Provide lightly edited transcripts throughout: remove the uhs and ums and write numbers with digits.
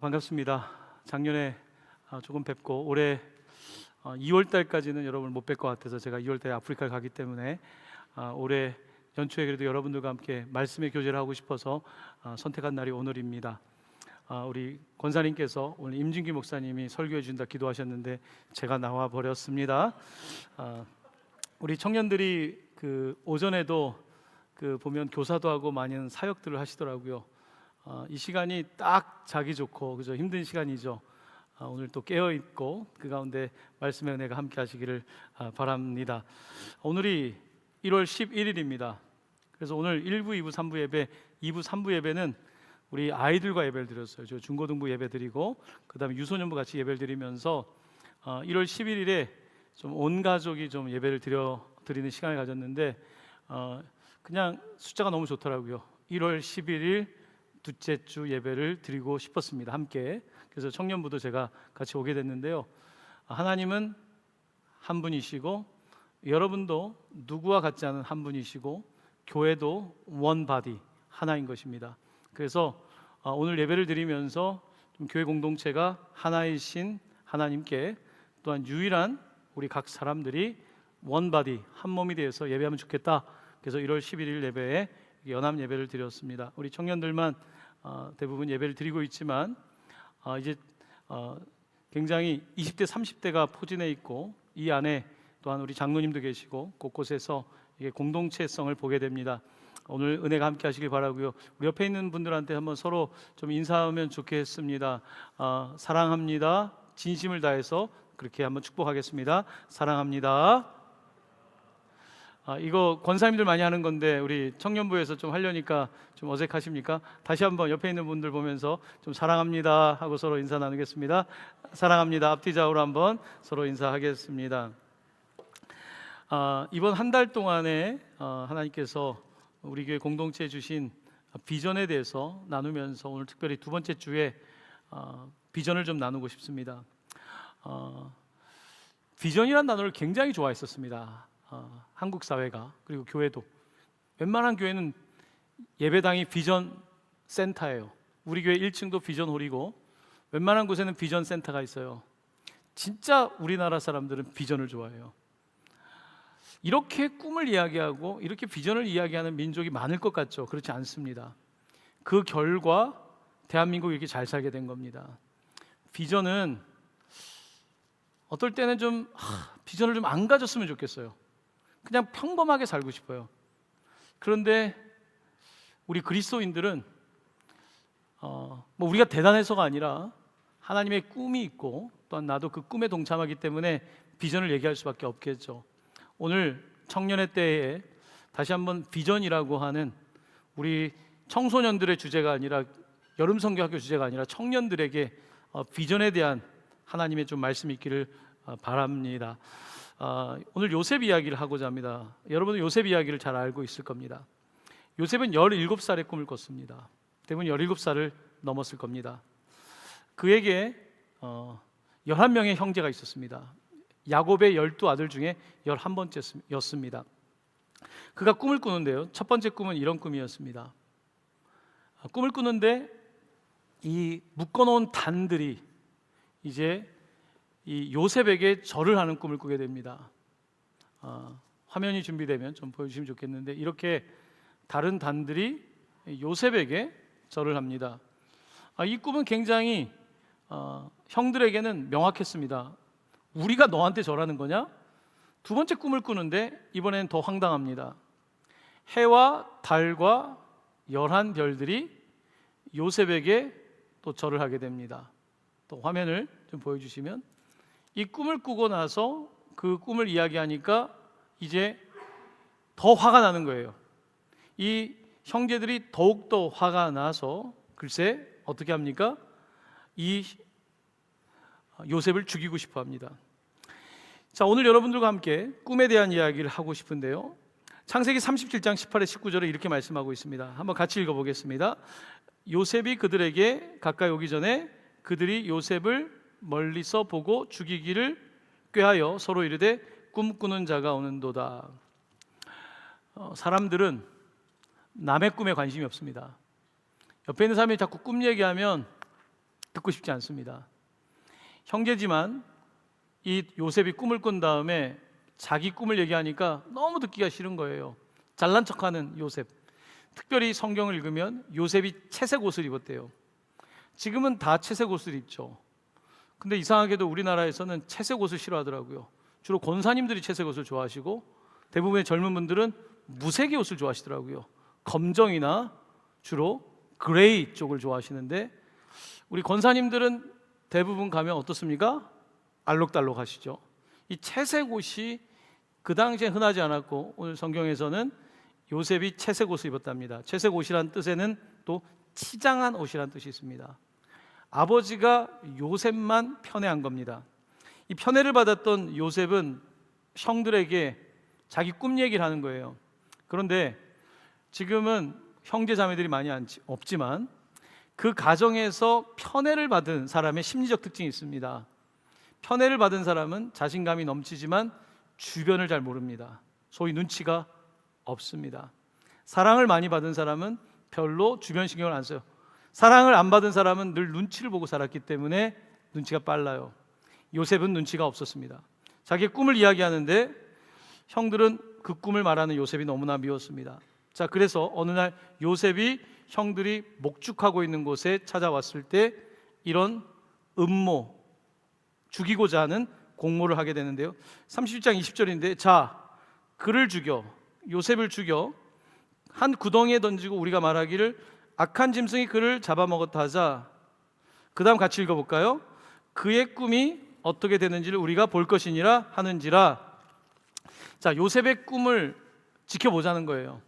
반갑습니다. 작년에 조금 뵙고 올해 2월 달까지는 여러분을 못 뵐 것 같아서 제가 2월 달에 아프리카를 가기 때문에 올해 연초에 그래도 여러분들과 함께 말씀의 교제를 하고 싶어서 선택한 날이 오늘입니다. 우리 권사님께서 오늘 임진기 목사님이 설교해 준다 기도하셨는데 제가 나와 버렸습니다. 우리 청년들이 그 오전에도 보면 교사도 하고 많은 사역들을 하시더라고요. 이 시간이 딱 자기 좋고 그죠, 힘든 시간이죠. 오늘 또 깨어 있고 그 가운데 말씀의 은혜가 함께 하시기를 바랍니다. 오늘이 1월 11일입니다. 그래서 오늘 1부, 2부, 3부 예배, 2부, 3부 예배는 우리 아이들과 예배를 드렸어요. 저 중고등부 예배 드리고 그다음에 유소년부 같이 예배를 드리면서 1월 11일에 좀 온 가족이 좀 예배를 드리는 시간을 가졌는데 그냥 숫자가 너무 좋더라고요. 1월 11일 둘째 주 예배를 드리고 싶었습니다. 함께. 그래서 청년부도 제가 같이 오게 됐는데요. 하나님은 한 분이시고 여러분도 누구와 같지 않은 한 분이시고 교회도 원 바디 하나인 것입니다. 그래서 오늘 예배를 드리면서 좀 교회 공동체가 하나이신 하나님께 또한 유일한 우리 각 사람들이 원 바디 한 몸이 되어서 예배하면 좋겠다. 그래서 1월 11일 예배에 연합 예배를 드렸습니다. 우리 청년들만 대부분 예배를 드리고 있지만 이제 굉장히 20대 30대가 포진해 있고 이 안에 또한 우리 장로님도 계시고 곳곳에서 이게 공동체성을 보게 됩니다. 오늘 은혜가 함께 하시길 바라고요. 우리 옆에 있는 분들한테 한번 서로 좀 인사하면 좋겠습니다. 사랑합니다. 진심을 다해서 그렇게 한번 축복하겠습니다. 사랑합니다. 이거 권사님들 많이 하는 건데 우리 청년부에서 좀 하려니까 좀 어색하십니까? 다시 한번 옆에 있는 분들 보면서 좀 사랑합니다 하고 서로 인사 나누겠습니다. 사랑합니다. 앞뒤 좌우로 한번 서로 인사하겠습니다. 이번 한 달 동안에 하나님께서 우리 교회 공동체에 주신 비전에 대해서 나누면서 오늘 특별히 두 번째 주에 비전을 좀 나누고 싶습니다. 비전이라는 단어를 굉장히 좋아했었습니다. 한국 사회가, 그리고 교회도. 웬만한 교회는 예배당이 비전 센터예요. 우리 교회 1층도 비전홀이고 웬만한 곳에는 비전 센터가 있어요. 진짜 우리나라 사람들은 비전을 좋아해요. 이렇게 꿈을 이야기하고 이렇게 비전을 이야기하는 민족이 많을 것 같죠? 그렇지 않습니다. 그 결과 대한민국이 이렇게 잘 살게 된 겁니다. 비전은 어떨 때는 좀 비전을 좀 안 가졌으면 좋겠어요. 그냥 평범하게 살고 싶어요. 그런데 우리 그리스도인들은 우리가 대단해서가 아니라 하나님의 꿈이 있고 또한 나도 그 꿈에 동참하기 때문에 비전을 얘기할 수밖에 없겠죠. 오늘 청년의 때에 다시 한번 비전이라고 하는 우리 청소년들의 주제가 아니라 여름 성경학교 주제가 아니라 청년들에게 비전에 대한 하나님의 좀 말씀이 있기를 바랍니다. 오늘 요셉 이야기를 하고자 합니다. 여러분은 요셉 이야기를 잘 알고 있을 겁니다. 요셉은 17살의 꿈을 꿨습니다. 대부분 17살을 넘었을 겁니다. 그에게 11명의 형제가 있었습니다. 야곱의 12아들 중에 11번째였습니다. 그가 꿈을 꾸는데요, 첫 번째 꿈은 이런 꿈이었습니다. 꿈을 꾸는데 이 묶어놓은 단들이 이제 이 요셉에게 절을 하는 꿈을 꾸게 됩니다. 화면이 준비되면 좀 보여주시면 좋겠는데 이렇게 다른 단들이 요셉에게 절을 합니다. 이 꿈은 굉장히 형들에게는 명확했습니다. 우리가 너한테 절하는 거냐? 두 번째 꿈을 꾸는데 이번에는 더 황당합니다. 해와 달과 11별들이 요셉에게 또 절을 하게 됩니다. 또 화면을 좀 보여주시면 이 꿈을 꾸고 나서 그 꿈을 이야기하니까 이제 더 화가 나는 거예요. 이 형제들이 더욱더 화가 나서 글쎄 어떻게 합니까? 이 요셉을 죽이고 싶어 합니다. 자, 오늘 여러분들과 함께 꿈에 대한 이야기를 하고 싶은데요, 창세기 37장 18에 19절에 이렇게 말씀하고 있습니다. 한번 같이 읽어보겠습니다. 요셉이 그들에게 가까이 오기 전에 그들이 요셉을 멀리서 보고 죽이기를 꾀하여 서로 이르되 꿈꾸는 자가 오는도다. 사람들은 남의 꿈에 관심이 없습니다. 옆에 있는 사람이 자꾸 꿈 얘기하면 듣고 싶지 않습니다. 형제지만 이 요셉이 꿈을 꾼 다음에 자기 꿈을 얘기하니까 너무 듣기가 싫은 거예요. 잘난 척하는 요셉. 특별히 성경을 읽으면 요셉이 채색 옷을 입었대요. 지금은 다 채색 옷을 입죠. 근데 이상하게도 우리나라에서는 채색 옷을 싫어하더라고요. 주로 권사님들이 채색 옷을 좋아하시고 대부분의 젊은 분들은 무색의 옷을 좋아하시더라고요. 검정이나 주로 그레이 쪽을 좋아하시는데 우리 권사님들은 대부분 가면 어떻습니까? 알록달록 하시죠. 이 채색 옷이 그 당시에 흔하지 않았고 오늘 성경에서는 요셉이 채색 옷을 입었답니다. 채색 옷이란 뜻에는 또 치장한 옷이란 뜻이 있습니다. 아버지가 요셉만 편애한 겁니다. 이 편애를 받았던 요셉은 형들에게 자기 꿈 얘기를 하는 거예요. 그런데 지금은 형제 자매들이 많이 없지만 그 가정에서 편애를 받은 사람의 심리적 특징이 있습니다. 편애를 받은 사람은 자신감이 넘치지만 주변을 잘 모릅니다. 소위 눈치가 없습니다. 사랑을 많이 받은 사람은 별로 주변 신경을 안 써요. 사랑을 안 받은 사람은 늘 눈치를 보고 살았기 때문에 눈치가 빨라요. 요셉은 눈치가 없었습니다. 자기의 꿈을 이야기하는데 형들은 그 꿈을 말하는 요셉이 너무나 미웠습니다. 자, 그래서 어느 날 요셉이 형들이 목축하고 있는 곳에 찾아왔을 때 이런 음모, 죽이고자 하는 공모를 하게 되는데요. 31장 20절인데 자, 그를 죽여, 요셉을 죽여 한 구덩이에 던지고 우리가 말하기를 악한 짐승이 그를 잡아먹었다 하자. 그 다음 같이 읽어볼까요? 그의 꿈이 어떻게 되는지를 우리가 볼 것이니라 하는지라. 자, 요셉의 꿈을 지켜보자는 거예요.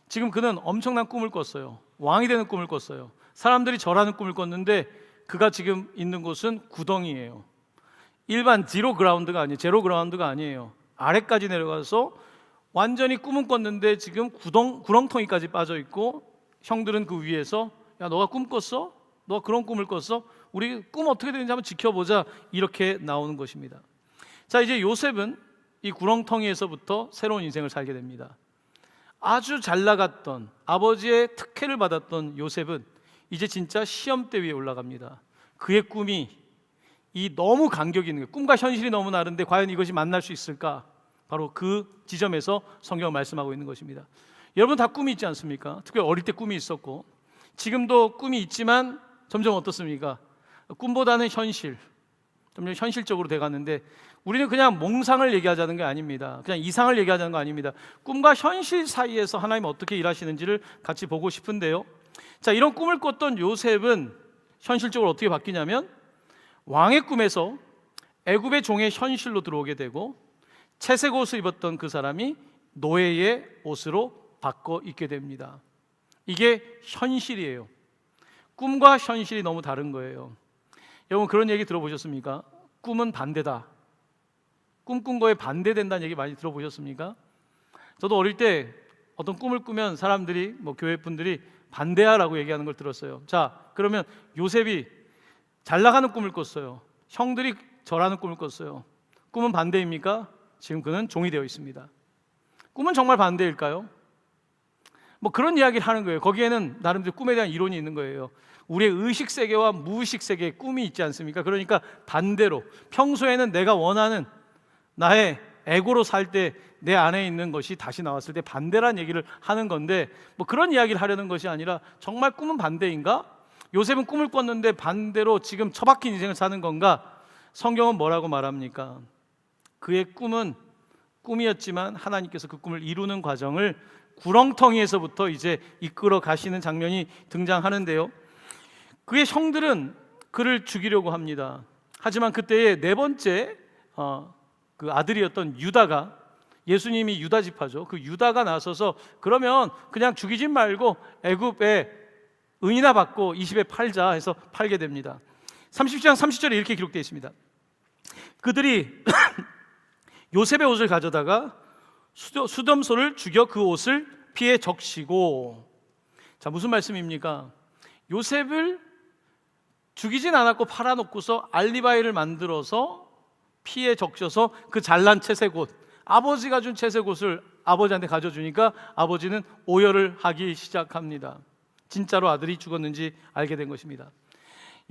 지금 그는 엄청난 꿈을 꿨어요. 왕이 되는 꿈을 꿨어요. 사람들이 절하는 꿈을 꿨는데 그가 지금 있는 곳은 구덩이에요. 일반 제로 그라운드가 아니에요. 아래까지 내려가서 완전히 꿈은 꿨는데 지금 구렁텅이까지 빠져 있고 형들은 그 위에서 야, 너가 꿈 꿨어? 너가 그런 꿈을 꿨어? 우리 꿈 어떻게 되는지 한번 지켜보자. 이렇게 나오는 것입니다. 자, 이제 요셉은 이 구렁텅이에서부터 새로운 인생을 살게 됩니다. 아주 잘 나갔던 아버지의 특혜를 받았던 요셉은 이제 진짜 시험대 위에 올라갑니다. 그의 꿈이 이 너무 간격이 있는 거예요. 꿈과 현실이 너무 다른데 과연 이것이 만날 수 있을까? 바로 그 지점에서 성경을 말씀하고 있는 것입니다. 여러분 다 꿈이 있지 않습니까? 특히 어릴 때 꿈이 있었고 지금도 꿈이 있지만 점점 어떻습니까? 꿈보다는 현실, 점점 현실적으로 돼가는데 우리는 그냥 몽상을 얘기하자는 게 아닙니다. 그냥 이상을 얘기하자는 거 아닙니다. 꿈과 현실 사이에서 하나님 어떻게 일하시는지를 같이 보고 싶은데요. 자, 이런 꿈을 꿨던 요셉은 현실적으로 어떻게 바뀌냐면 왕의 꿈에서 애굽의 종의 현실로 들어오게 되고 채색 옷을 입었던 그 사람이 노예의 옷으로 바꿔 입게 됩니다. 이게 현실이에요. 꿈과 현실이 너무 다른 거예요. 여러분 그런 얘기 들어보셨습니까? 꿈은 반대다. 꿈꾼 거에 반대된다는 얘기 많이 들어보셨습니까? 저도 어릴 때 어떤 꿈을 꾸면 사람들이 교회 분들이 반대하라고 얘기하는 걸 들었어요. 자, 그러면 요셉이 잘 나가는 꿈을 꿨어요. 형들이 절하는 꿈을 꿨어요. 꿈은 반대입니까? 지금 그는 종이 되어 있습니다. 꿈은 정말 반대일까요? 그런 이야기를 하는 거예요. 거기에는 나름대로 꿈에 대한 이론이 있는 거예요. 우리의 의식 세계와 무의식 세계에 꿈이 있지 않습니까? 그러니까 반대로 평소에는 내가 원하는 나의 에고로 살 때 내 안에 있는 것이 다시 나왔을 때 반대란 얘기를 하는 건데 그런 이야기를 하려는 것이 아니라 정말 꿈은 반대인가? 요셉은 꿈을 꿨는데 반대로 지금 처박힌 인생을 사는 건가? 성경은 뭐라고 말합니까? 그의 꿈은 꿈이었지만 하나님께서 그 꿈을 이루는 과정을 구렁텅이에서부터 이제 이끌어 가시는 장면이 등장하는데요. 그의 형들은 그를 죽이려고 합니다. 하지만 그때의 네 번째 그 아들이었던 유다가, 예수님이 유다 지파죠. 그 유다가 나서서 그러면 그냥 죽이지 말고 애굽에 은이나 받고 20에 팔자 해서 팔게 됩니다. 30장 30절에 이렇게 기록되어 있습니다. 그들이 요셉의 옷을 가져다가 수렴소를 죽여 그 옷을 피에 적시고. 자, 무슨 말씀입니까? 요셉을 죽이진 않았고 팔아놓고서 알리바이를 만들어서 피에 적셔서 그 잘난 채색 옷, 아버지가 준 채색 옷을 아버지한테 가져주니까 아버지는 오열을 하기 시작합니다. 진짜로 아들이 죽었는지 알게 된 것입니다.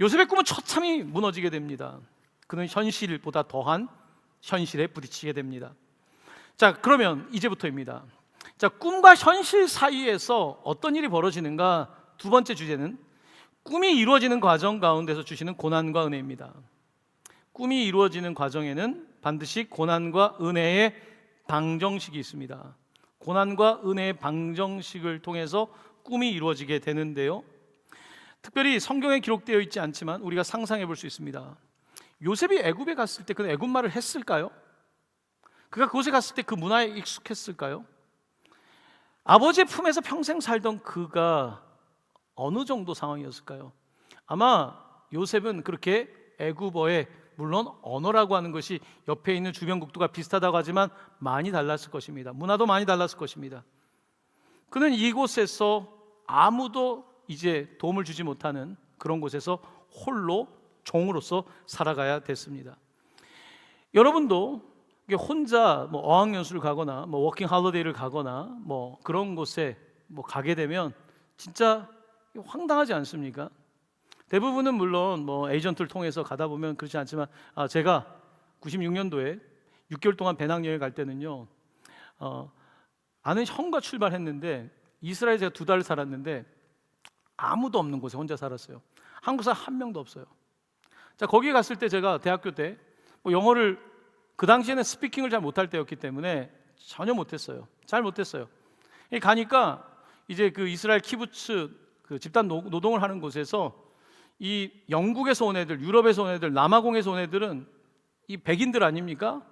요셉의 꿈은 처참히 무너지게 됩니다. 그는 현실보다 더한 현실에 부딪히게 됩니다. 자, 그러면 이제부터입니다. 자, 꿈과 현실 사이에서 어떤 일이 벌어지는가? 두 번째 주제는 꿈이 이루어지는 과정 가운데서 주시는 고난과 은혜입니다. 꿈이 이루어지는 과정에는 반드시 고난과 은혜의 방정식이 있습니다. 고난과 은혜의 방정식을 통해서 꿈이 이루어지게 되는데요, 특별히 성경에 기록되어 있지 않지만 우리가 상상해 볼 수 있습니다. 요셉이 애굽에 갔을 때 그는 애굽말을 했을까요? 그가 그곳에 갔을 때 그 문화에 익숙했을까요? 아버지의 품에서 평생 살던 그가 어느 정도 상황이었을까요? 아마 요셉은 그렇게 애굽어에, 물론 언어라고 하는 것이 옆에 있는 주변 국도가 비슷하다고 하지만 많이 달랐을 것입니다. 문화도 많이 달랐을 것입니다. 그는 이곳에서 아무도 이제 도움을 주지 못하는 그런 곳에서 홀로 종으로서 살아가야 됐습니다. 여러분도 혼자 어학연수를 가거나 워킹 할리데이를 가거나 그런 곳에 가게 되면 진짜 황당하지 않습니까? 대부분은 물론 에이전트를 통해서 가다 보면 그렇지 않지만, 제가 96년도에 6개월 동안 배낭여행 갈 때는요, 아는 형과 출발했는데 이스라엘에 제가 2달 살았는데 아무도 없는 곳에 혼자 살았어요. 한국 사람 한 명도 없어요. 자, 거기에 갔을 때 제가 대학교 때 영어를, 그 당시에는 스피킹을 잘 못할 때였기 때문에 전혀 못했어요. 잘 못했어요. 가니까 이제 그 이스라엘 키부츠, 그 집단 노동을 하는 곳에서 이 영국에서 온 애들, 유럽에서 온 애들, 남아공에서 온 애들은 이 백인들 아닙니까?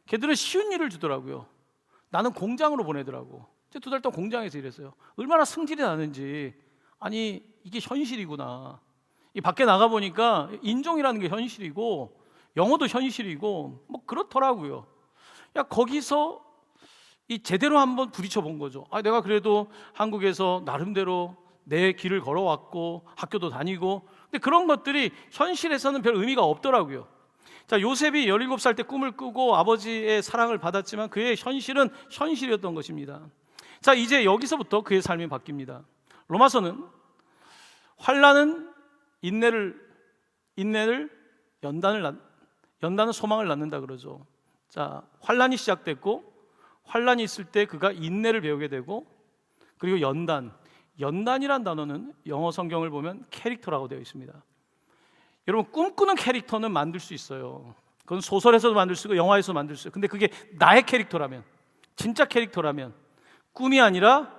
걔들은 쉬운 일을 주더라고요. 나는 공장으로 보내더라고. 2달 동안 공장에서 일했어요. 얼마나 승질이 나는지. 아니, 이게 현실이구나. 이 밖에 나가 보니까 인종이라는 게 현실이고 영어도 현실이고 그렇더라고요. 야, 거기서 이 제대로 한번 부딪혀 본 거죠. 내가 그래도 한국에서 나름대로 내 길을 걸어왔고 학교도 다니고, 근데 그런 것들이 현실에서는 별 의미가 없더라고요. 자, 요셉이 17살 때 꿈을 꾸고 아버지의 사랑을 받았지만 그의 현실은 현실이었던 것입니다. 자, 이제 여기서부터 그의 삶이 바뀝니다. 로마서는 환난은 인내를 연단은 소망을 낳는다 그러죠. 자, 환난이 시작됐고 환난이 있을 때 그가 인내를 배우게 되고, 그리고 연단이란 단어는 영어 성경을 보면 캐릭터라고 되어 있습니다. 여러분, 꿈꾸는 캐릭터는 만들 수 있어요. 그건 소설에서도 만들 수 있고 영화에서도 만들 수 있어요. 근데 그게 나의 캐릭터라면, 진짜 캐릭터라면 꿈이 아니라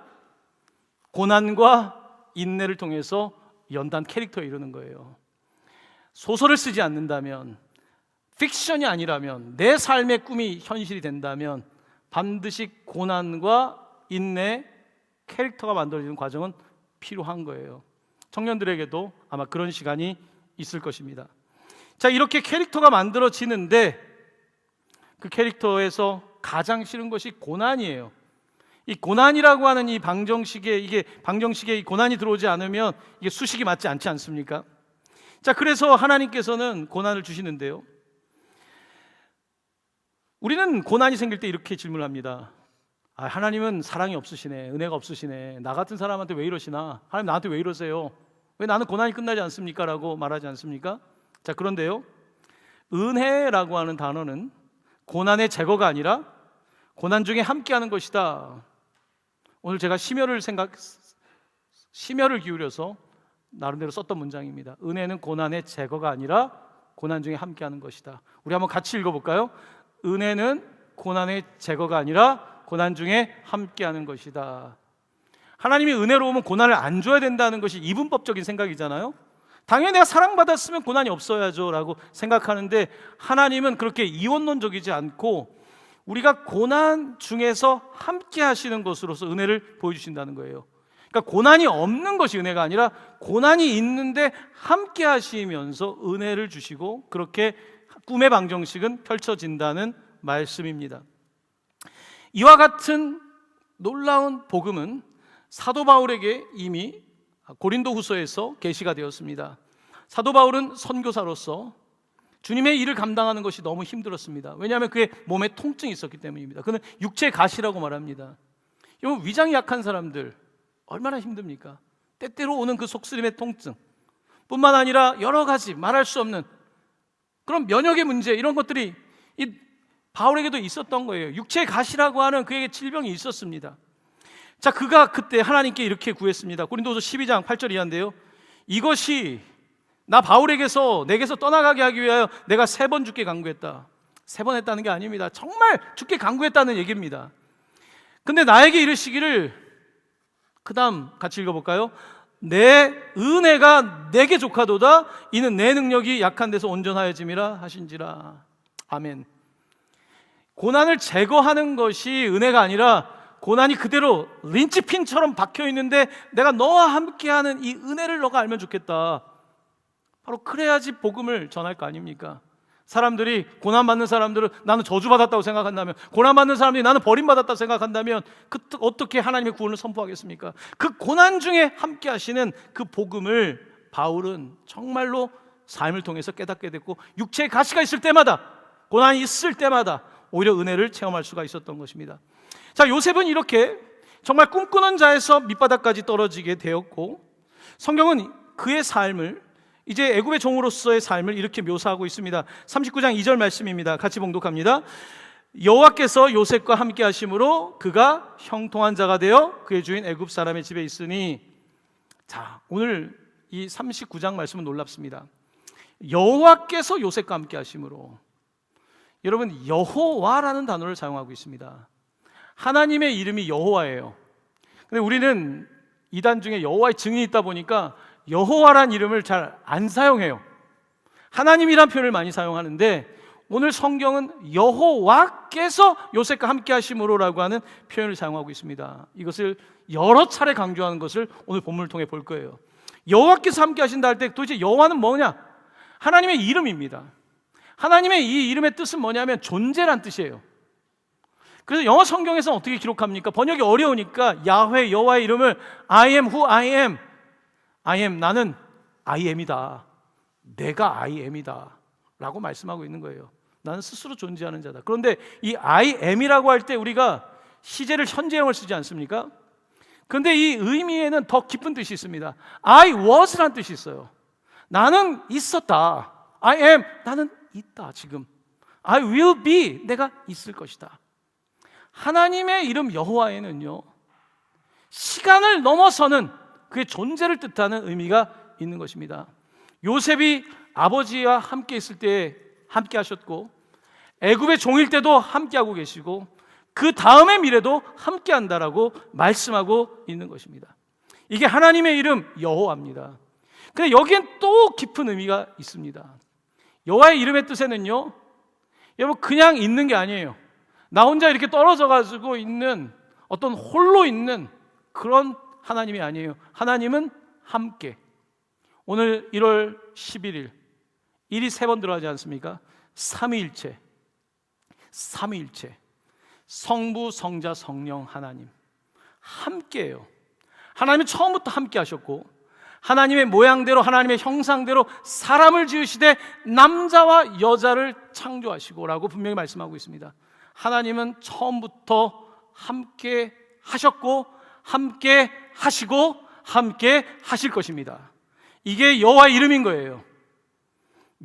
고난과 인내를 통해서 연단 캐릭터에 이르는 거예요. 소설을 쓰지 않는다면, 픽션이 아니라면, 내 삶의 꿈이 현실이 된다면 반드시 고난과 인내 캐릭터가 만들어지는 과정은 필요한 거예요. 청년들에게도 아마 그런 시간이 있을 것입니다. 자, 이렇게 캐릭터가 만들어지는데 그 캐릭터에서 가장 싫은 것이 고난이에요. 이 고난이라고 하는 이 방정식에 이 고난이 들어오지 않으면 이게 수식이 맞지 않지 않습니까? 자, 그래서 하나님께서는 고난을 주시는데요, 우리는 고난이 생길 때 이렇게 질문을 합니다. 하나님은 사랑이 없으시네, 은혜가 없으시네, 나 같은 사람한테 왜 이러시나, 하나님 나한테 왜 이러세요, 왜 나는 고난이 끝나지 않습니까? 라고 말하지 않습니까? 자, 그런데요, 은혜라고 하는 단어는 고난의 제거가 아니라 고난 중에 함께하는 것이다. 오늘 제가 심혈을 기울여서 나름대로 썼던 문장입니다. 은혜는 고난의 제거가 아니라 고난 중에 함께하는 것이다. 우리 한번 같이 읽어볼까요? 은혜는 고난의 제거가 아니라 고난 중에 함께하는 것이다. 하나님이 은혜로우면 고난을 안 줘야 된다는 것이 이분법적인 생각이잖아요. 당연히 내가 사랑받았으면 고난이 없어야죠 라고 생각하는데, 하나님은 그렇게 이원론적이지 않고 우리가 고난 중에서 함께 하시는 것으로서 은혜를 보여주신다는 거예요. 그러니까 고난이 없는 것이 은혜가 아니라 고난이 있는데 함께 하시면서 은혜를 주시고, 그렇게 꿈의 방정식은 펼쳐진다는 말씀입니다. 이와 같은 놀라운 복음은 사도 바울에게 이미 고린도후서에서 계시가 되었습니다. 사도 바울은 선교사로서 주님의 일을 감당하는 것이 너무 힘들었습니다. 왜냐하면 그의 몸에 통증이 있었기 때문입니다. 그는 육체 가시라고 말합니다. 여러분, 위장이 약한 사람들 얼마나 힘듭니까? 때때로 오는 그 속쓰림의 통증, 뿐만 아니라 여러 가지 말할 수 없는 그런 면역의 문제, 이런 것들이 이 바울에게도 있었던 거예요. 육체의 가시라고 하는 그에게 질병이 있었습니다. 자, 그가 그때 하나님께 이렇게 구했습니다. 고린도서 12장 8절 이하인데요, 이것이 나 바울에게서 내게서 떠나가게 하기 위하여 내가 3번 주께 간구했다. 3번 했다는 게 아닙니다. 정말 주께 간구했다는 얘기입니다. 근데 나에게 이르시기를, 그 다음 같이 읽어볼까요? 내 은혜가 내게 족하도다. 이는 내 능력이 약한 데서 온전하여짐이라 하신지라. 아멘. 고난을 제거하는 것이 은혜가 아니라 고난이 그대로 린치핀처럼 박혀 있는데 내가 너와 함께하는 이 은혜를 너가 알면 좋겠다. 바로 그래야지 복음을 전할 거 아닙니까? 사람들이, 고난받는 사람들은 나는 저주받았다고 생각한다면, 고난받는 사람들이 나는 버림받았다고 생각한다면 어떻게 하나님의 구원을 선포하겠습니까? 그 고난 중에 함께 하시는 그 복음을 바울은 정말로 삶을 통해서 깨닫게 됐고, 육체의 가시가 있을 때마다, 고난이 있을 때마다 오히려 은혜를 체험할 수가 있었던 것입니다. 자, 요셉은 이렇게 정말 꿈꾸는 자에서 밑바닥까지 떨어지게 되었고, 성경은 그의 삶을, 이제 애굽의 종으로서의 삶을 이렇게 묘사하고 있습니다. 39장 2절 말씀입니다. 같이 봉독합니다. 여호와께서 요셉과 함께 하심으로 그가 형통한 자가 되어 그의 주인 애굽 사람의 집에 있으니. 자, 오늘 이 39장 말씀은 놀랍습니다. 여호와께서 요셉과 함께 하심으로. 여러분, 여호와라는 단어를 사용하고 있습니다. 하나님의 이름이 여호와예요. 근데 우리는 이단 중에 여호와의 증인이 있다 보니까 여호와란 이름을 잘 안 사용해요. 하나님이란 표현을 많이 사용하는데, 오늘 성경은 여호와께서 요셉과 함께 하심으로라고 하는 표현을 사용하고 있습니다. 이것을 여러 차례 강조하는 것을 오늘 본문을 통해 볼 거예요. 여호와께서 함께 하신다 할 때 도대체 여호와는 뭐냐? 하나님의 이름입니다. 하나님의 이 이름의 뜻은 뭐냐면 존재란 뜻이에요. 그래서 영어 성경에서는 어떻게 기록합니까? 번역이 어려우니까 야훼, 여호와의 이름을 I am who I am, I am, 나는 I am이다, 내가 I am이다 라고 말씀하고 있는 거예요. 나는 스스로 존재하는 자다. 그런데 이 I am이라고 할 때 우리가 시제를 현재형을 쓰지 않습니까? 그런데 이 의미에는 더 깊은 뜻이 있습니다. I was란 뜻이 있어요. 나는 있었다. I am, 나는 있다 지금. I will be, 내가 있을 것이다. 하나님의 이름 여호와에는요, 시간을 넘어서는 그의 존재를 뜻하는 의미가 있는 것입니다. 요셉이 아버지와 함께 있을 때 함께 하셨고, 애굽의 종일 때도 함께 하고 계시고, 그 다음의 미래도 함께 한다라고 말씀하고 있는 것입니다. 이게 하나님의 이름 여호와입니다. 근데 여기엔 또 깊은 의미가 있습니다. 여호와의 이름의 뜻에는요, 여러분, 그냥 있는 게 아니에요. 나 혼자 이렇게 떨어져 가지고 있는, 어떤 홀로 있는 그런 하나님이 아니에요. 하나님은 함께. 오늘 1월 11일 일이 3번 들어가지 않습니까? 삼위일체, 삼위일체, 성부, 성자, 성령, 하나님 함께해요. 하나님은 처음부터 함께 하셨고, 하나님의 모양대로, 하나님의 형상대로 사람을 지으시되 남자와 여자를 창조하시고 라고 분명히 말씀하고 있습니다. 하나님은 처음부터 함께 하셨고, 함께 하시고, 함께 하실 것입니다. 이게 여호와의 이름인 거예요.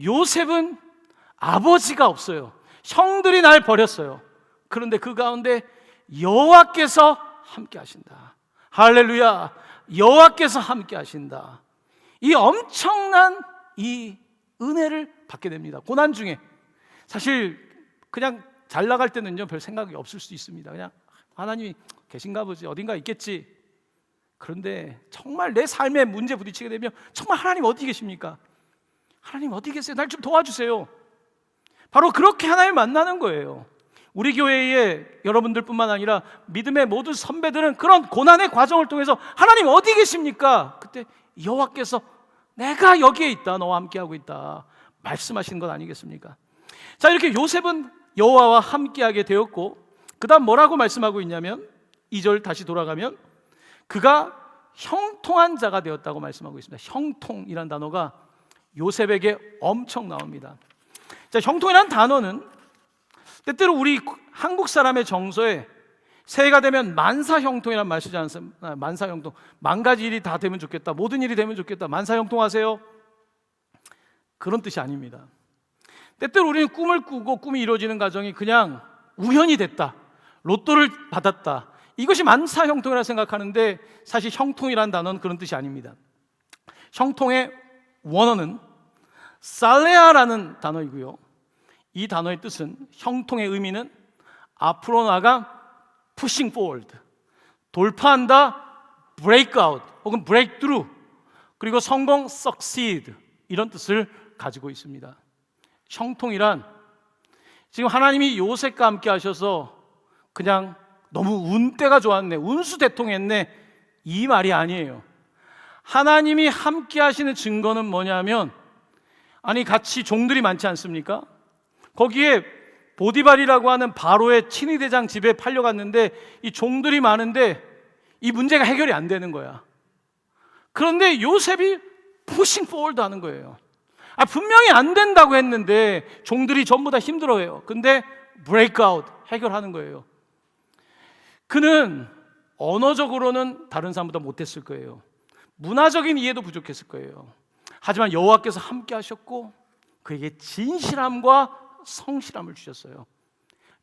요셉은 아버지가 없어요. 형들이 날 버렸어요. 그런데 그 가운데 여호와께서 함께 하신다. 할렐루야. 여호와께서 함께 하신다. 이 엄청난 이 은혜를 받게 됩니다. 고난 중에. 사실 그냥 잘 나갈 때는요, 별 생각이 없을 수 있습니다. 그냥 하나님이 계신가 보지, 어딘가 있겠지. 그런데 정말 내 삶에 문제 부딪히게 되면 정말 하나님 어디 계십니까? 하나님 어디 계세요? 날 좀 도와주세요. 바로 그렇게 하나님을 만나는 거예요. 우리 교회의 여러분들뿐만 아니라 믿음의 모든 선배들은 그런 고난의 과정을 통해서 하나님 어디 계십니까? 그때 여호와께서 내가 여기에 있다, 너와 함께하고 있다 말씀하시는 것 아니겠습니까? 자, 이렇게 요셉은 여호와와 함께하게 되었고, 그 다음 뭐라고 말씀하고 있냐면 2절 다시 돌아가면 그가 형통한 자가 되었다고 말씀하고 있습니다. 형통이란 단어가 요셉에게 엄청 나옵니다. 자, 형통이라는 단어는 때때로 우리 한국 사람의 정서에 새해가 되면 만사형통이라는 말 쓰지 않습니까? 만사형통, 만 가지 일이 다 되면 좋겠다, 모든 일이 되면 좋겠다, 만사형통하세요. 그런 뜻이 아닙니다. 때때로 우리는 꿈을 꾸고 꿈이 이루어지는 과정이 그냥 우연이 됐다, 로또를 받았다, 이것이 만사 형통이라 생각하는데 사실 형통이라는 단어는 그런 뜻이 아닙니다. 형통의 원어는 살레아라는 단어이고요, 이 단어의 뜻은, 형통의 의미는 앞으로 나가 pushing forward, 돌파한다, break out 혹은 break through, 그리고 성공 succeed, 이런 뜻을 가지고 있습니다. 형통이란 지금 하나님이 요셉과 함께 하셔서 그냥 너무 운때가 좋았네, 운수대통했네, 이 말이 아니에요. 하나님이 함께 하시는 증거는 뭐냐면, 아니 같이 종들이 많지 않습니까? 거기에 보디발이라고 하는 바로의 친위대장 집에 팔려갔는데 이 종들이 많은데 이 문제가 해결이 안 되는 거야. 그런데 요셉이 푸싱 포워드 하는 거예요. 분명히 안 된다고 했는데 종들이 전부 다 힘들어해요. 근데 브레이크아웃, 해결하는 거예요. 그는 언어적으로는 다른 사람보다 못했을 거예요. 문화적인 이해도 부족했을 거예요. 하지만 여호와께서 함께 하셨고 그에게 진실함과 성실함을 주셨어요.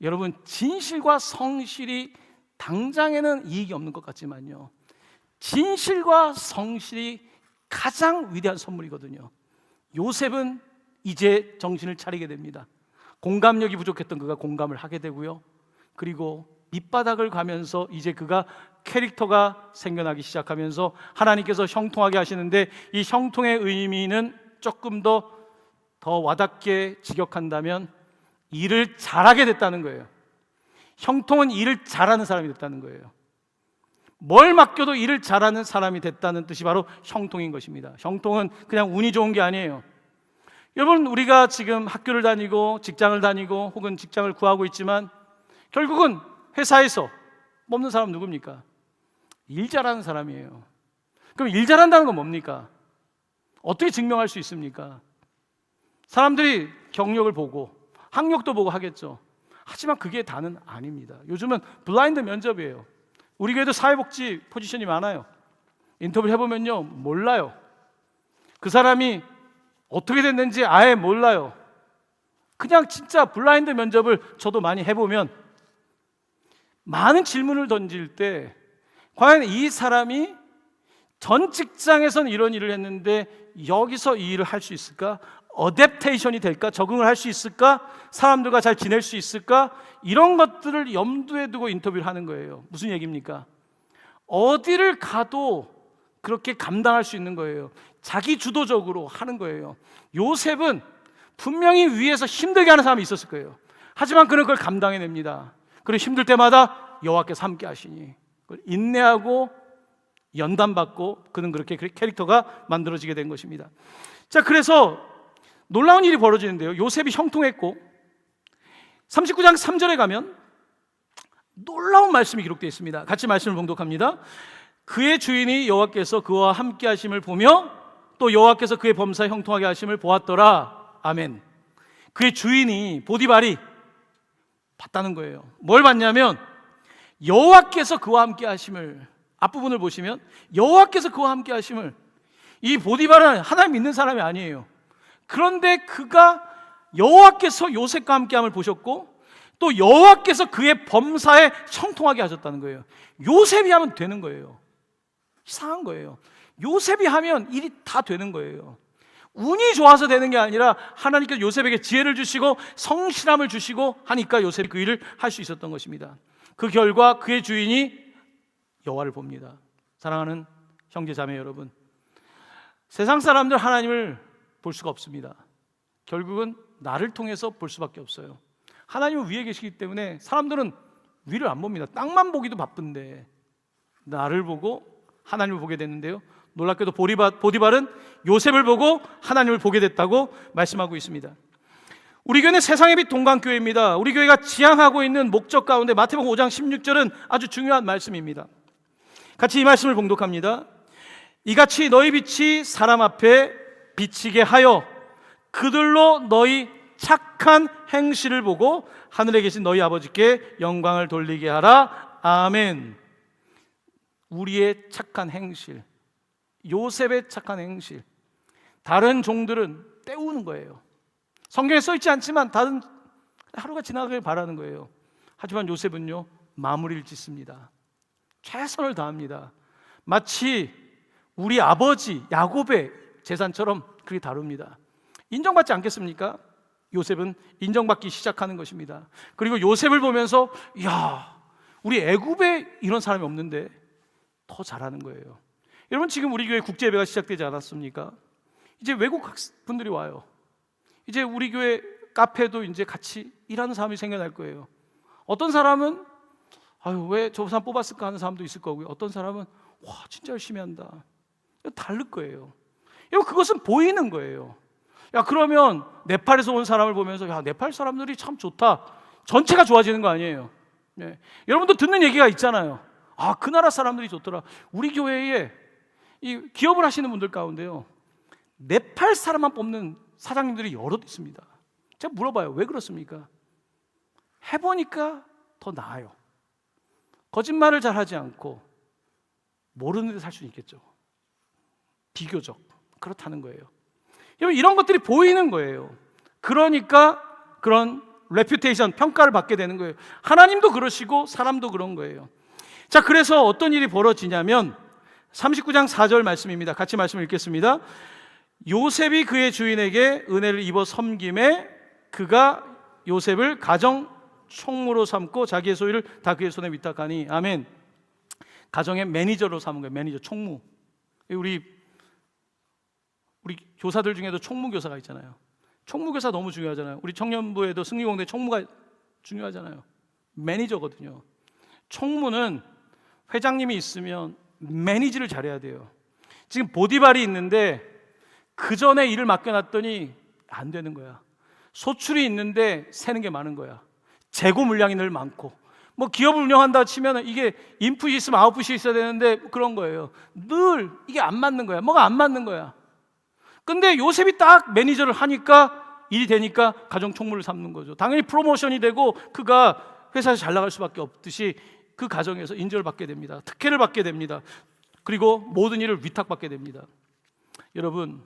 여러분, 진실과 성실이 당장에는 이익이 없는 것 같지만요, 진실과 성실이 가장 위대한 선물이거든요. 요셉은 이제 정신을 차리게 됩니다. 공감력이 부족했던 그가 공감을 하게 되고요, 그리고 밑바닥을 가면서 이제 그가 캐릭터가 생겨나기 시작하면서 하나님께서 형통하게 하시는데, 이 형통의 의미는 조금 더 와닿게 직역한다면 일을 잘하게 됐다는 거예요. 형통은 일을 잘하는 사람이 됐다는 거예요. 뭘 맡겨도 일을 잘하는 사람이 됐다는 뜻이 바로 형통인 것입니다. 형통은 그냥 운이 좋은 게 아니에요. 여러분, 우리가 지금 학교를 다니고 직장을 다니고 혹은 직장을 구하고 있지만 결국은 회사에서 뽑는 사람 누굽니까? 일 잘하는 사람이에요. 그럼 일 잘한다는 건 뭡니까? 어떻게 증명할 수 있습니까? 사람들이 경력을 보고 학력도 보고 하겠죠. 하지만 그게 다는 아닙니다. 요즘은 블라인드 면접이에요. 우리 교회도 사회복지 포지션이 많아요. 인터뷰를 해보면요, 몰라요. 그 사람이 어떻게 됐는지 아예 몰라요. 그냥 진짜 블라인드 면접을 저도 많이 해보면 많은 질문을 던질 때 과연 이 사람이 전 직장에서는 이런 일을 했는데 여기서 이 일을 할 수 있을까? 어댑테이션이 될까? 적응을 할 수 있을까? 사람들과 잘 지낼 수 있을까? 이런 것들을 염두에 두고 인터뷰를 하는 거예요. 무슨 얘기입니까? 어디를 가도 그렇게 감당할 수 있는 거예요. 자기 주도적으로 하는 거예요. 요셉은 분명히 위에서 힘들게 하는 사람이 있었을 거예요. 하지만 그는 그걸 감당해냅니다. 그리고 힘들 때마다 여호와께서 함께 하시니 그걸 인내하고 연단받고 그는 그렇게 캐릭터가 만들어지게 된 것입니다. 자, 그래서 놀라운 일이 벌어지는데요, 요셉이 형통했고 39장 3절에 가면 놀라운 말씀이 기록되어 있습니다. 같이 말씀을 봉독합니다. 그의 주인이 여호와께서 그와 함께 하심을 보며 또 여호와께서 그의 범사에 형통하게 하심을 보았더라. 아멘. 그의 주인이 보디발이 봤다는 거예요. 뭘 봤냐면 여호와께서 그와 함께 하심을, 앞부분을 보시면 여호와께서 그와 함께 하심을, 이 보디발은 하나님 믿는 사람이 아니에요. 그런데 그가 여호와께서 요셉과 함께함을 보셨고 또 여호와께서 그의 범사에 형통하게 하셨다는 거예요. 요셉이 하면 되는 거예요. 이상한 거예요. 요셉이 하면 일이 다 되는 거예요. 운이 좋아서 되는 게 아니라 하나님께서 요셉에게 지혜를 주시고 성실함을 주시고 하니까 요셉이 그 일을 할 수 있었던 것입니다. 그 결과 그의 주인이 여호와를 봅니다. 사랑하는 형제 자매 여러분, 세상 사람들 하나님을 볼 수가 없습니다. 결국은 나를 통해서 볼 수밖에 없어요. 하나님은 위에 계시기 때문에 사람들은 위를 안 봅니다. 땅만 보기도 바쁜데 나를 보고 하나님을 보게 됐는데요, 놀랍게도 보디발은 요셉을 보고 하나님을 보게 됐다고 말씀하고 있습니다. 우리 교회는 세상의 빛 동강교회입니다. 우리 교회가 지향하고 있는 목적 가운데 마태복음 5장 16절은 아주 중요한 말씀입니다. 같이 이 말씀을 봉독합니다. 이같이 너희 빛이 사람 앞에 비치게 하여 그들로 너희 착한 행실을 보고 하늘에 계신 너희 아버지께 영광을 돌리게 하라. 아멘. 우리의 착한 행실, 요셉의 착한 행실. 다른 종들은 때우는 거예요. 성경에 써 있지 않지만 다른 하루가 지나가길 바라는 거예요. 하지만 요셉은요, 마무리를 짓습니다. 최선을 다합니다. 마치 우리 아버지 야곱의 재산처럼 그렇게 다룹니다. 인정받지 않겠습니까? 요셉은 인정받기 시작하는 것입니다. 그리고 요셉을 보면서 야, 우리 애굽에 이런 사람이 없는데 더 잘하는 거예요. 여러분, 지금 우리 교회 국제예배가 시작되지 않았습니까? 이제 외국 분들이 와요. 이제 우리 교회 카페도 이제 같이 일하는 사람이 생겨날 거예요. 어떤 사람은 아유, 왜 저 사람 뽑았을까 하는 사람도 있을 거고요. 어떤 사람은 와, 진짜 열심히 한다. 다를 거예요. 여러분, 그것은 보이는 거예요. 야, 그러면 네팔에서 온 사람을 보면서 야, 네팔 사람들이 참 좋다. 전체가 좋아지는 거 아니에요. 네. 여러분도 듣는 얘기가 있잖아요. 아, 그 나라 사람들이 좋더라. 우리 교회에 이 기업을 하시는 분들 가운데요, 네팔 사람만 뽑는 사장님들이 여럿 있습니다. 제가 물어봐요. 왜 그렇습니까? 해보니까 더 나아요. 거짓말을 잘 하지 않고 모르는 데 살 수 있겠죠. 비교적 그렇다는 거예요. 여러분, 이런 것들이 보이는 거예요. 그러니까 그런 레퓨테이션, 평가를 받게 되는 거예요. 하나님도 그러시고 사람도 그런 거예요. 자, 그래서 어떤 일이 벌어지냐면 39장 4절 말씀입니다. 같이 말씀을 읽겠습니다. 요셉이 그의 주인에게 은혜를 입어 섬김에 그가 요셉을 가정 총무로 삼고 자기의 소유를 다 그의 손에 위탁하니. 아멘. 가정의 매니저로 삼은 거예요. 매니저, 총무. 우리 교사들 중에도 총무교사가 있잖아요. 총무교사 너무 중요하잖아요. 우리 청년부에도 승리공대 총무가 중요하잖아요. 매니저거든요. 총무는 회장님이 있으면 매니지를 잘해야 돼요. 지금 보디발이 있는데 그 전에 일을 맡겨놨더니 안 되는 거야. 소출이 있는데 새는 게 많은 거야. 재고 물량이 늘 많고, 뭐 기업을 운영한다 치면 이게 인풋이 있으면 아웃풋이 있어야 되는데 그런 거예요. 늘 이게 안 맞는 거야. 뭐가 안 맞는 거야. 근데 요셉이 딱 매니저를 하니까 일이 되니까 가정 총무를 삼는 거죠. 당연히 프로모션이 되고 그가 회사에서 잘 나갈 수밖에 없듯이 그 가정에서 인정을 받게 됩니다. 특혜를 받게 됩니다. 그리고 모든 일을 위탁받게 됩니다. 여러분,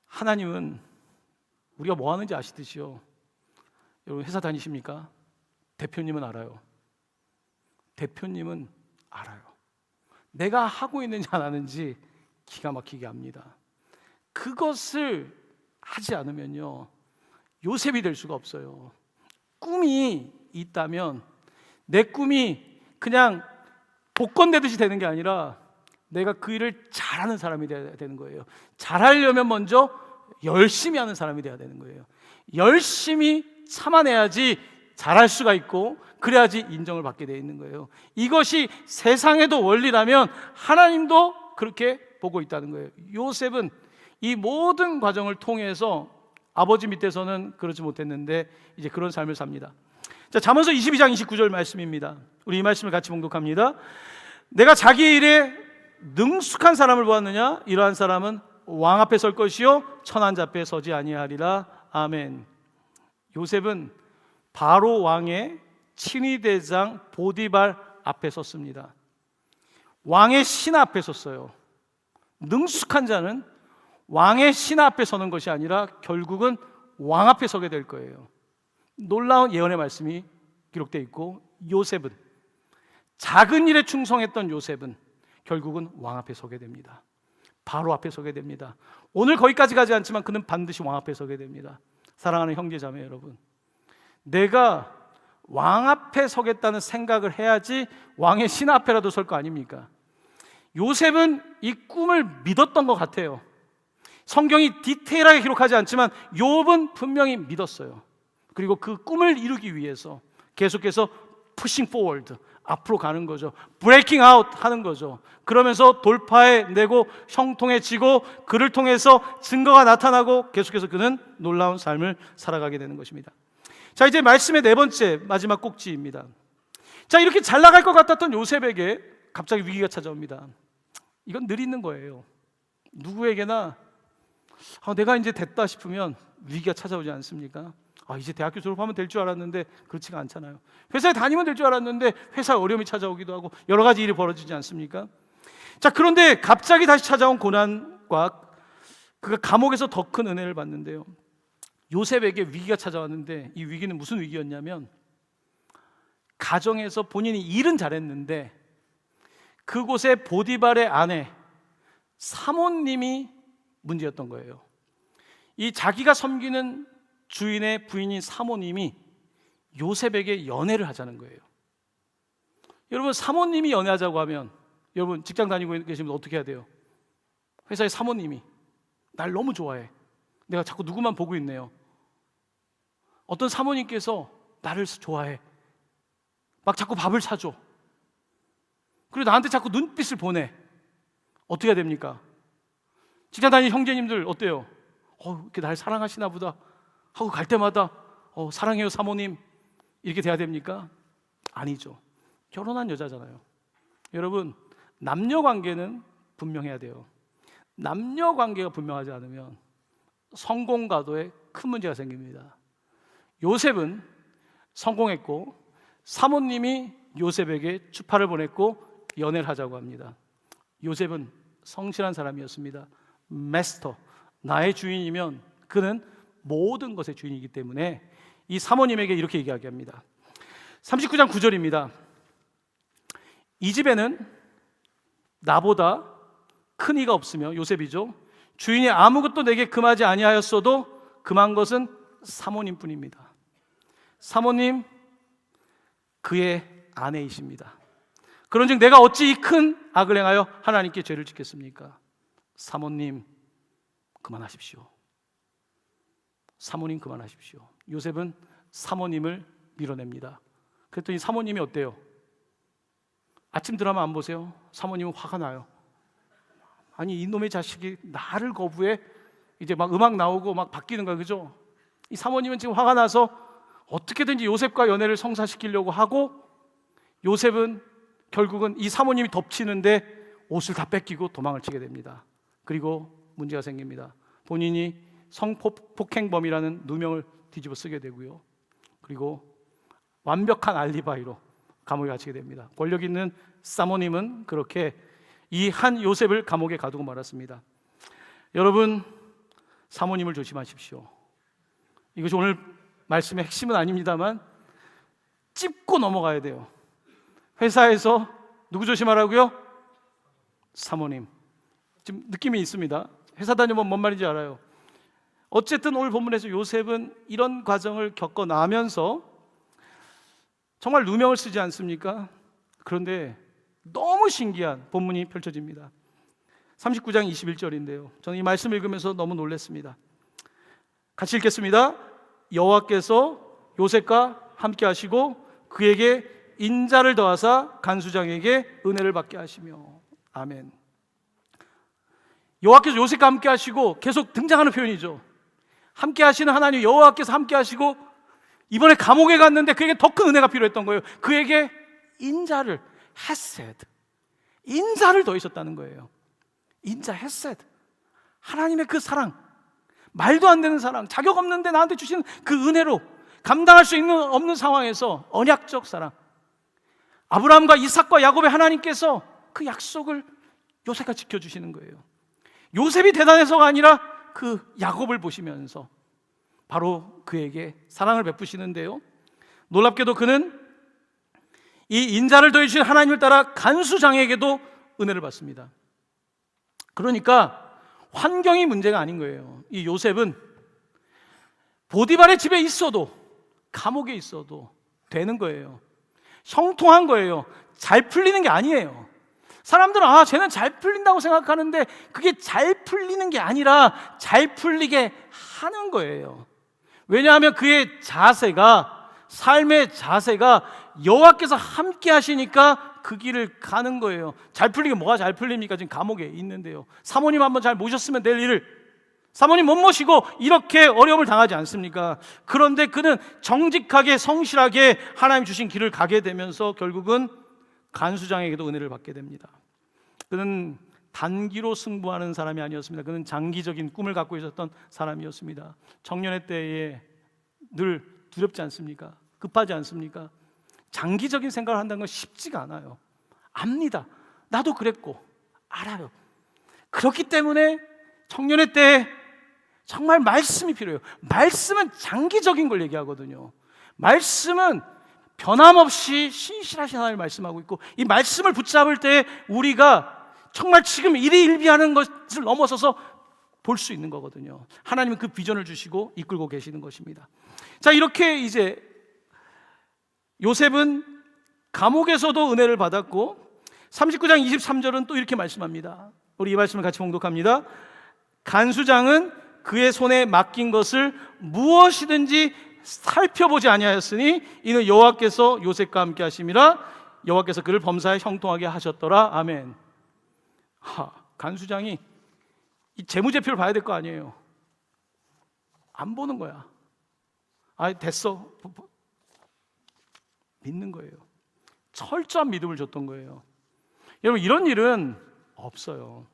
하나님은 우리가 뭐 하는지 아시듯이요. 여러분, 회사 다니십니까? 대표님은 알아요. 대표님은 알아요. 내가 하고 있는지 안 하는지 기가 막히게 압니다. 그것을 하지 않으면요, 요셉이 될 수가 없어요. 꿈이 있다면 내 꿈이 그냥 복권되듯이 되는 게 아니라 내가 그 일을 잘하는 사람이 돼야 되는 거예요. 잘하려면 먼저 열심히 하는 사람이 돼야 되는 거예요. 열심히 참아내야지 잘할 수가 있고, 그래야지 인정을 받게 되어 있는 거예요. 이것이 세상에도 원리라면 하나님도 그렇게 보고 있다는 거예요. 요셉은 이 모든 과정을 통해서 아버지 밑에서는 그렇지 못했는데 이제 그런 삶을 삽니다. 자, 잠언서 22장 29절 말씀입니다. 우리 이 말씀을 같이 봉독합니다. 내가 자기의 일에 능숙한 사람을 보았느냐? 이러한 사람은 왕 앞에 설 것이요 천한 앞에 서지 아니하리라. 아멘. 요셉은 바로 왕의 친위대장 보디발 앞에 섰습니다. 왕의 신하 앞에 섰어요. 능숙한 자는 왕의 신하 앞에 서는 것이 아니라 결국은 왕 앞에 서게 될 거예요. 놀라운 예언의 말씀이 기록되어 있고, 요셉은, 작은 일에 충성했던 요셉은 결국은 왕 앞에 서게 됩니다. 바로 앞에 서게 됩니다. 오늘 거기까지 가지 않지만 그는 반드시 왕 앞에 서게 됩니다. 사랑하는 형제자매 여러분, 내가 왕 앞에 서겠다는 생각을 해야지 왕의 신하 앞에라도 설 거 아닙니까? 요셉은 이 꿈을 믿었던 것 같아요. 성경이 디테일하게 기록하지 않지만 욥은 분명히 믿었어요. 그리고 그 꿈을 이루기 위해서 계속해서 pushing forward, 앞으로 가는 거죠. breaking out 하는 거죠. 그러면서 돌파해내고 형통해지고 그를 통해서 증거가 나타나고 계속해서 그는 놀라운 삶을 살아가게 되는 것입니다. 자, 이제 말씀의 네 번째 마지막 꼭지입니다. 자, 이렇게 잘 나갈 것 같았던 요셉에게 갑자기 위기가 찾아옵니다. 이건 늘 있는 거예요. 누구에게나 내가 이제 됐다 싶으면 위기가 찾아오지 않습니까? 이제 대학교 졸업하면 될 줄 알았는데 그렇지가 않잖아요. 회사에 다니면 될 줄 알았는데 회사에 어려움이 찾아오기도 하고 여러 가지 일이 벌어지지 않습니까? 자, 그런데 갑자기 다시 찾아온 고난과 그가 감옥에서 더 큰 은혜를 받는데요. 요셉에게 위기가 찾아왔는데 이 위기는 무슨 위기였냐면 가정에서 본인이 일은 잘했는데 그곳에 보디발의 아내 사모님이 문제였던 거예요. 이 자기가 섬기는 주인의 부인인 사모님이 요셉에게 연애를 하자는 거예요. 여러분, 사모님이 연애하자고 하면 여러분 직장 다니고 계시면 어떻게 해야 돼요? 회사의 사모님이 날 너무 좋아해. 내가 자꾸 누구만 보고 있네요. 어떤 사모님께서 나를 좋아해. 막 자꾸 밥을 사줘. 그리고 나한테 자꾸 눈빛을 보내. 어떻게 해야 됩니까? 직장 다니는 형제님들 어때요? 이렇게 날 사랑하시나 보다 하고 갈 때마다 사랑해요 사모님 이렇게 돼야 됩니까? 아니죠. 결혼한 여자잖아요. 여러분, 남녀관계는 분명해야 돼요. 남녀관계가 분명하지 않으면 성공과도에 큰 문제가 생깁니다. 요셉은 성공했고 사모님이 요셉에게 추파를 보냈고 연애를 하자고 합니다. 요셉은 성실한 사람이었습니다. 마스터, 나의 주인이면 그는 모든 것의 주인이기 때문에 이 사모님에게 이렇게 이야기합니다. 39장 9절입니다. 이 집에는 나보다 큰 이가 없으며, 요셉이죠, 주인이 아무것도 내게 금하지 아니하였어도 금한 것은 사모님뿐입니다. 사모님, 그의 아내이십니다. 그런즉 내가 어찌 이 큰 악을 행하여 하나님께 죄를 짓겠습니까? 사모님, 그만하십시오. 사모님, 그만하십시오. 요셉은 사모님을 밀어냅니다. 그랬더니 사모님이 어때요? 아침 드라마 안 보세요? 사모님은 화가 나요. 아니, 이놈의 자식이 나를 거부해? 이제 막 음악 나오고 막 바뀌는 거야, 그죠? 이 사모님은 지금 화가 나서 어떻게든지 요셉과 연애를 성사시키려고 하고, 요셉은 결국은 이 사모님이 덮치는데 옷을 다 뺏기고 도망을 치게 됩니다. 그리고 문제가 생깁니다. 본인이 성폭행범이라는 누명을 뒤집어 쓰게 되고요. 그리고 완벽한 알리바이로 감옥에 갇히게 됩니다. 권력 있는 사모님은 그렇게 이 한 요셉을 감옥에 가두고 말았습니다. 여러분, 사모님을 조심하십시오. 이것이 오늘 말씀의 핵심은 아닙니다만 찝고 넘어가야 돼요. 회사에서 누구 조심하라고요? 사모님. 지금 느낌이 있습니다. 회사 다녀보면 뭔 말인지 알아요. 어쨌든 오늘 본문에서 요셉은 이런 과정을 겪어 나면서 정말 누명을 쓰지 않습니까? 그런데 너무 신기한 본문이 펼쳐집니다. 39장 21절인데요. 저는 이 말씀 읽으면서 너무 놀랐습니다. 같이 읽겠습니다. 여호와께서 요셉과 함께 하시고 그에게 인자를 더하사 간수장에게 은혜를 받게 하시며. 아멘. 여호와께서 요셉과 함께 하시고, 계속 등장하는 표현이죠. 함께 하시는 하나님 여호와께서 함께 하시고, 이번에 감옥에 갔는데 그에게 더 큰 은혜가 필요했던 거예요. 그에게 인자를, 헤세드, 인자를 더하셨다는 거예요. 인자, 헤세드, 하나님의 그 사랑, 말도 안 되는 사랑, 자격 없는데 나한테 주시는 그 은혜로 감당할 수 없는 상황에서 언약적 사랑, 아브라함과 이삭과 야곱의 하나님께서 그 약속을 요셉과 지켜주시는 거예요. 요셉이 대단해서가 아니라 그 야곱을 보시면서 바로 그에게 사랑을 베푸시는데요, 놀랍게도 그는 이 인자를 더해주신 하나님을 따라 간수장에게도 은혜를 받습니다. 그러니까 환경이 문제가 아닌 거예요. 이 요셉은 보디발의 집에 있어도, 감옥에 있어도 되는 거예요. 형통한 거예요. 잘 풀리는 게 아니에요. 사람들은 쟤는 잘 풀린다고 생각하는데 그게 잘 풀리는 게 아니라 잘 풀리게 하는 거예요. 왜냐하면 그의 자세가, 삶의 자세가 여호와께서 함께 하시니까 그 길을 가는 거예요. 잘 풀리게 뭐가 잘 풀립니까? 지금 감옥에 있는데요. 사모님 한번 잘 모셨으면 될 일을 사모님 못 모시고 이렇게 어려움을 당하지 않습니까? 그런데 그는 정직하게, 성실하게 하나님 주신 길을 가게 되면서 결국은 간수장에게도 은혜를 받게 됩니다. 그는 단기로 승부하는 사람이 아니었습니다. 그는 장기적인 꿈을 갖고 있었던 사람이었습니다. 청년의 때에 늘 두렵지 않습니까? 급하지 않습니까? 장기적인 생각을 한다는 건 쉽지가 않아요. 압니다. 나도 그랬고 알아요. 그렇기 때문에 청년의 때에 정말 말씀이 필요해요. 말씀은 장기적인 걸 얘기하거든요. 말씀은 변함없이 신실하신 하나님을 말씀하고 있고, 이 말씀을 붙잡을 때 우리가 정말 지금 일희일비하는 것을 넘어서서 볼 수 있는 거거든요. 하나님은 그 비전을 주시고 이끌고 계시는 것입니다. 자, 이렇게 이제 요셉은 감옥에서도 은혜를 받았고 39장 23절은 또 이렇게 말씀합니다. 우리 이 말씀을 같이 봉독합니다. 간수장은 그의 손에 맡긴 것을 무엇이든지 살펴보지 아니하였으니 이는 여호와께서 요셉과 함께 하심이라. 여호와께서 그를 범사에 형통하게 하셨더라. 아멘. 간수장이 이 재무제표를 봐야 될 거 아니에요. 안 보는 거야. 됐어. 믿는 거예요. 철저한 믿음을 줬던 거예요. 여러분, 이런 일은 없어요.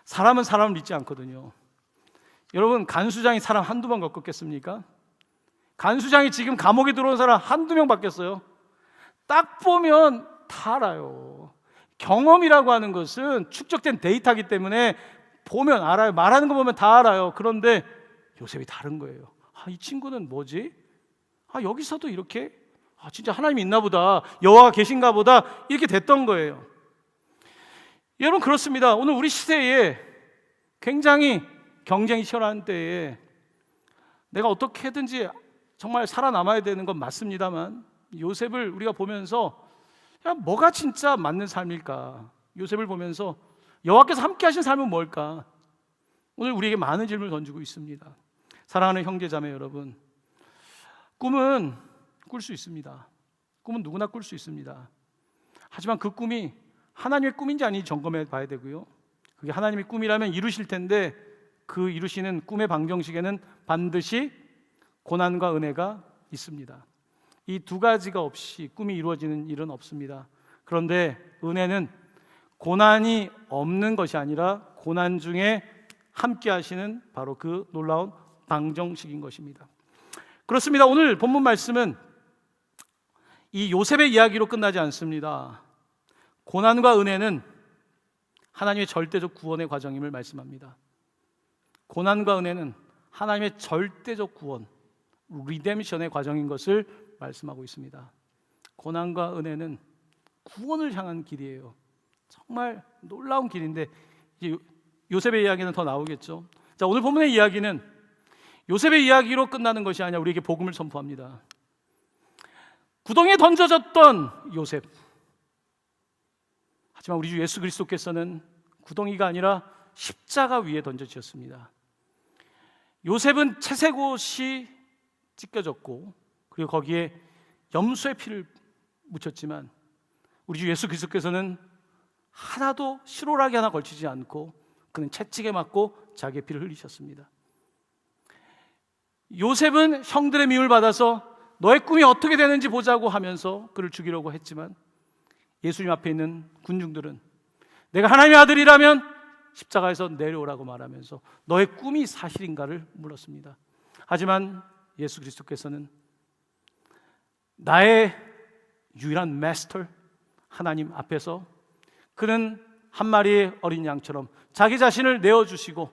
사람은 사람을 믿지 않거든요. 여러분, 간수장이 사람 한두 번 겪었겠습니까? 간수장이 지금 감옥에 들어온 사람 한두 명 받겠어요? 딱 보면 다 알아요. 경험이라고 하는 것은 축적된 데이터이기 때문에 보면 알아요. 말하는 거 보면 다 알아요. 그런데 요셉이 다른 거예요. 이 친구는 뭐지? 여기서도 이렇게? 진짜 하나님이 있나 보다, 여호와가 계신가 보다, 이렇게 됐던 거예요. 여러분, 그렇습니다. 오늘 우리 시대에 굉장히 경쟁이 치열한 때에 내가 어떻게든지 정말 살아남아야 되는 건 맞습니다만, 요셉을 우리가 보면서 뭐가 진짜 맞는 삶일까? 요셉을 보면서 여호와께서 함께 하신 삶은 뭘까? 오늘 우리에게 많은 질문을 던지고 있습니다. 사랑하는 형제자매 여러분, 꿈은 꿀 수 있습니다. 꿈은 누구나 꿀 수 있습니다. 하지만 그 꿈이 하나님의 꿈인지 아닌지 점검해 봐야 되고요. 그게 하나님의 꿈이라면 이루실 텐데 그 이루시는 꿈의 방정식에는 반드시 고난과 은혜가 있습니다. 이 두 가지가 없이 꿈이 이루어지는 일은 없습니다. 그런데 은혜는 고난이 없는 것이 아니라 고난 중에 함께 하시는 바로 그 놀라운 방정식인 것입니다. 그렇습니다. 오늘 본문 말씀은 이 요셉의 이야기로 끝나지 않습니다. 고난과 은혜는 하나님의 절대적 구원의 과정임을 말씀합니다. 고난과 은혜는 하나님의 절대적 구원, 리뎀션의 과정인 것을 말씀하고 있습니다. 고난과 은혜는 구원을 향한 길이에요. 정말 놀라운 길인데 이제 요셉의 이야기는 더 나오겠죠. 자, 오늘 본문의 이야기는 요셉의 이야기로 끝나는 것이 아니라 우리에게 복음을 선포합니다. 구덩이에 던져졌던 요셉, 하지만 우리 주 예수 그리스도께서는 구덩이가 아니라 십자가 위에 던져지셨습니다. 요셉은 채색 옷이 찢겨졌고 그리고 거기에 염소의 피를 묻혔지만 우리 주 예수 그리스도께서는 하나도 실오라기 하나 걸치지 않고 그는 채찍에 맞고 자기의 피를 흘리셨습니다. 요셉은 형들의 미움을 받아서 너의 꿈이 어떻게 되는지 보자고 하면서 그를 죽이려고 했지만 예수님 앞에 있는 군중들은 내가 하나님의 아들이라면 십자가에서 내려오라고 말하면서 너의 꿈이 사실인가를 물었습니다. 하지만 예수 그리스도께서는 나의 유일한 마스터 하나님 앞에서 그는 한 마리의 어린 양처럼 자기 자신을 내어주시고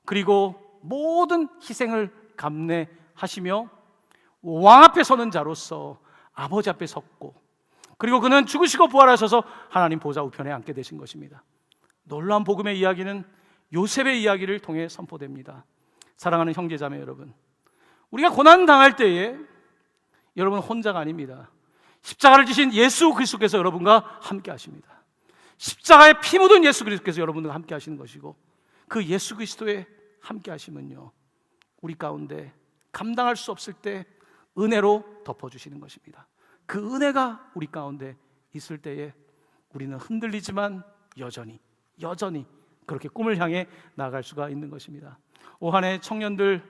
그리고 모든 희생을 감내하시며 왕 앞에 서는 자로서 아버지 앞에 섰고 그리고 그는 죽으시고 부활하셔서 하나님 보좌 우편에 앉게 되신 것입니다. 놀라운 복음의 이야기는 요셉의 이야기를 통해 선포됩니다. 사랑하는 형제자매 여러분, 우리가 고난 당할 때에 여러분 혼자가 아닙니다. 십자가를 지신 예수 그리스도께서 여러분과 함께 하십니다. 십자가에 피 묻은 예수 그리스도께서 여러분과 함께 하시는 것이고 그 예수 그리스도의 함께 하심은요 우리 가운데 감당할 수 없을 때 은혜로 덮어주시는 것입니다. 그 은혜가 우리 가운데 있을 때에 우리는 흔들리지만 여전히 그렇게 꿈을 향해 나아갈 수가 있는 것입니다. 오한해 청년들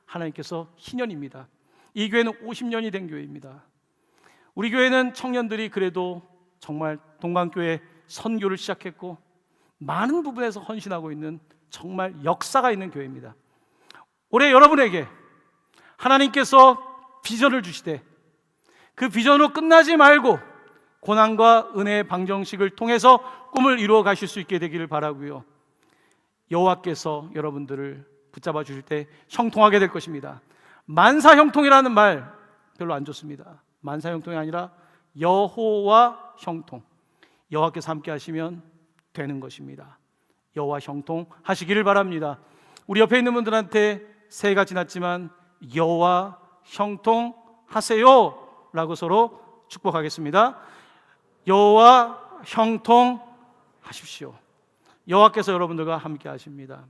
하나님께서 희년입니다. 이 교회는 50년이 된 교회입니다. 우리 교회는 청년들이 그래도 정말 동강교회 선교를 시작했고 많은 부분에서 헌신하고 있는 정말 역사가 있는 교회입니다. 올해 여러분에게 하나님께서 비전을 주시되 그 비전으로 끝나지 말고 고난과 은혜의 방정식을 통해서 꿈을 이루어 가실 수 있게 되기를 바라고요. 여호와께서 여러분들을 붙잡아 주실 때 형통하게 될 것입니다. 만사형통이라는 말 별로 안 좋습니다. 만사형통이 아니라 여호와 형통. 여호와께서 함께 하시면 되는 것입니다. 여호와 형통 하시기를 바랍니다. 우리 옆에 있는 분들한테 새해가 지났지만 여호와 형통 하세요 라고 서로 축복하겠습니다. 여호와 형통 하십시오. 여호와께서 여러분들과 함께 하십니다.